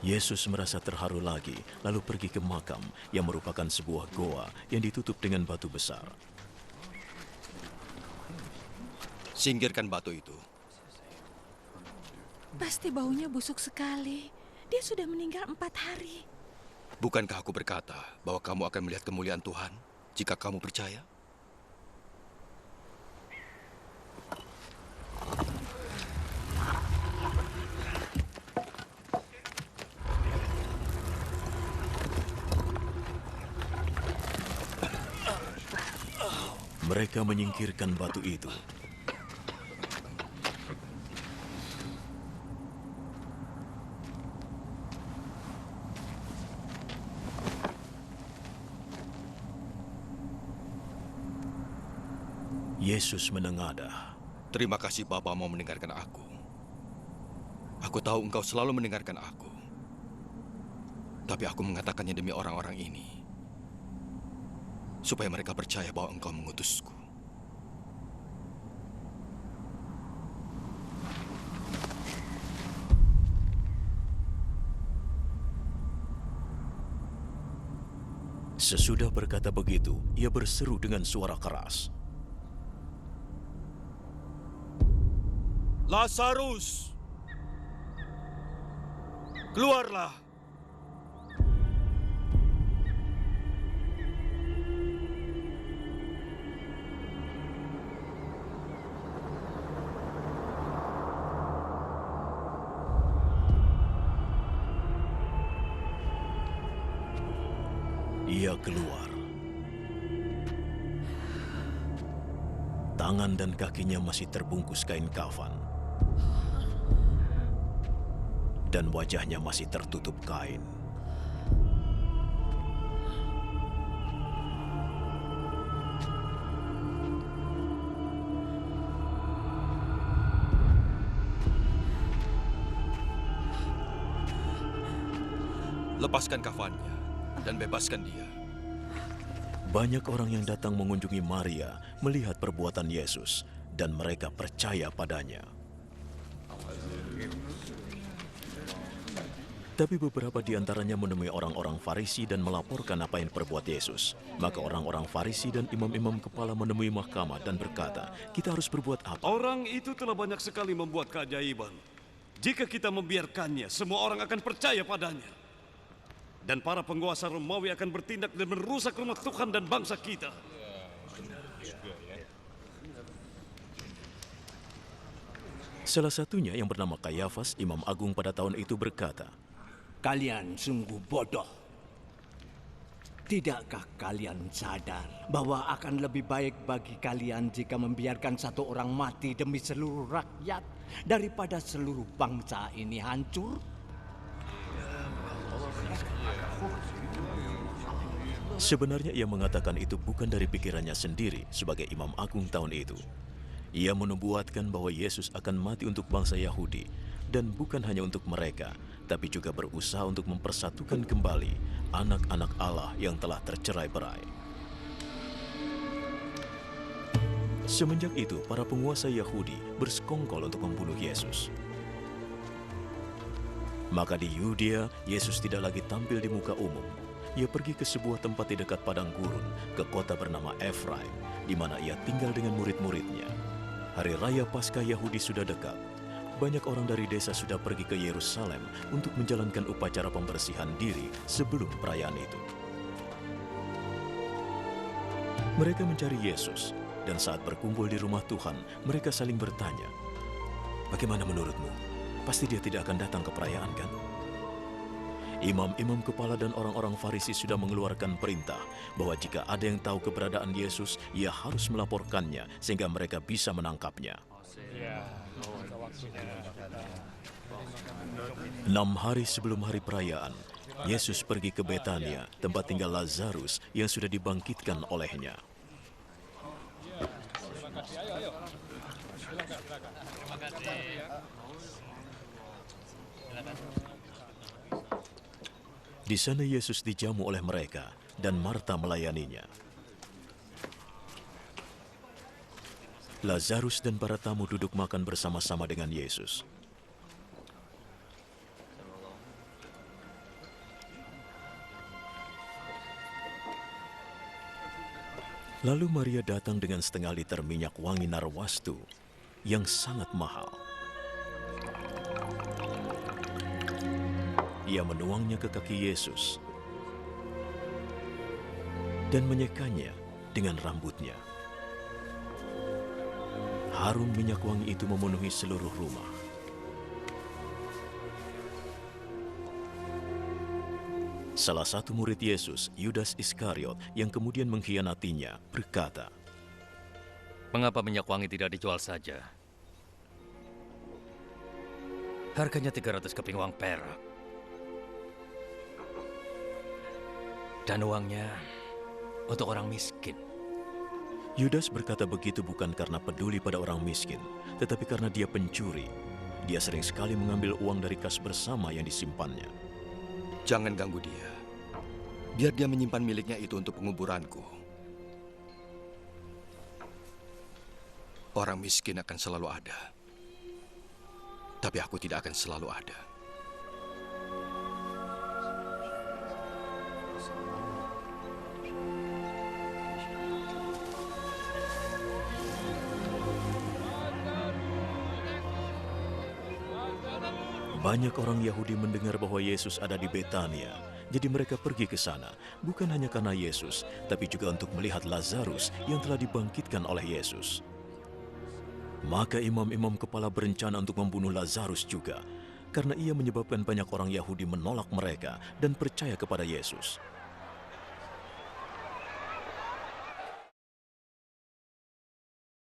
Yesus merasa terharu lagi, lalu pergi ke makam yang merupakan sebuah goa yang ditutup dengan batu besar. Singkirkan batu itu. Pasti baunya busuk sekali. Dia sudah meninggal 4 hari. Bukankah aku berkata bahwa kamu akan melihat kemuliaan Tuhan jika kamu percaya? Mereka menyingkirkan batu itu. Yesus menengadah. Terima kasih Bapa mau mendengarkan aku. Aku tahu engkau selalu mendengarkan aku. Tapi aku mengatakannya demi orang-orang ini. Supaya mereka percaya bahwa engkau mengutusku. Sesudah berkata begitu, ia berseru dengan suara keras. Lazarus, keluarlah. Ia keluar. Tangan dan kakinya masih terbungkus kain kafan. Dan wajahnya masih tertutup kain. Lepaskan kafannya dan bebaskan dia. Banyak orang yang datang mengunjungi Maria melihat perbuatan Yesus, dan mereka percaya padanya. Tapi beberapa di antaranya menemui orang-orang Farisi dan melaporkan apa yang diperbuat Yesus. Maka orang-orang Farisi dan imam-imam kepala menemui mahkamah dan berkata, "Kita harus berbuat apa?" Orang itu telah banyak sekali membuat keajaiban. Jika kita membiarkannya, semua orang akan percaya padanya. Dan para penguasa Romawi akan bertindak dan merusak rumah Tuhan dan bangsa kita. Salah satunya yang bernama Kayafas, imam agung pada tahun itu berkata, Kalian sungguh bodoh. Tidakkah kalian sadar bahwa akan lebih baik bagi kalian jika membiarkan satu orang mati demi seluruh rakyat daripada seluruh bangsa ini hancur? Sebenarnya ia mengatakan itu bukan dari pikirannya sendiri sebagai imam agung tahun itu. Ia menubuatkan bahwa Yesus akan mati untuk bangsa Yahudi, dan bukan hanya untuk mereka, tapi juga berusaha untuk mempersatukan kembali anak-anak Allah yang telah tercerai-berai. Semenjak itu, para penguasa Yahudi bersekongkol untuk membunuh Yesus. Maka di Yudea, Yesus tidak lagi tampil di muka umum. Ia pergi ke sebuah tempat di dekat padang gurun, ke kota bernama Efraim, di mana ia tinggal dengan murid-muridnya. Hari Raya Paskah Yahudi sudah dekat. Banyak orang dari desa sudah pergi ke Yerusalem untuk menjalankan upacara pembersihan diri sebelum perayaan itu. Mereka mencari Yesus, dan saat berkumpul di rumah Tuhan, mereka saling bertanya, "Bagaimana menurutmu? Pasti dia tidak akan datang ke perayaan, kan?" Imam-imam kepala dan orang-orang Farisi sudah mengeluarkan perintah bahwa jika ada yang tahu keberadaan Yesus, ia harus melaporkannya sehingga mereka bisa menangkapnya. 6 hari sebelum hari perayaan, Yesus pergi ke Betania, tempat tinggal Lazarus yang sudah dibangkitkan olehnya. Di sana Yesus dijamu oleh mereka, dan Marta melayaninya. Lazarus dan para tamu duduk makan bersama-sama dengan Yesus. Lalu Maria datang dengan setengah liter minyak wangi narwastu yang sangat mahal. Ia menuangnya ke kaki Yesus dan menyekanya dengan rambutnya. Harum minyak wangi itu memenuhi seluruh rumah. Salah satu murid Yesus, Yudas Iskariot, yang kemudian mengkhianatinya, berkata, Mengapa minyak wangi tidak dijual saja? Harganya 300 keping uang perak. Dan uangnya untuk orang miskin. Yudas berkata begitu bukan karena peduli pada orang miskin, tetapi karena dia pencuri. Dia sering sekali mengambil uang dari kas bersama yang disimpannya. Jangan ganggu dia. Biar dia menyimpan miliknya itu untuk penguburanku. Orang miskin akan selalu ada. Tapi aku tidak akan selalu ada. Banyak orang Yahudi mendengar bahwa Yesus ada di Betania, jadi mereka pergi ke sana, bukan hanya karena Yesus, tapi juga untuk melihat Lazarus yang telah dibangkitkan oleh Yesus. Maka imam-imam kepala berencana untuk membunuh Lazarus juga, karena ia menyebabkan banyak orang Yahudi menolak mereka dan percaya kepada Yesus.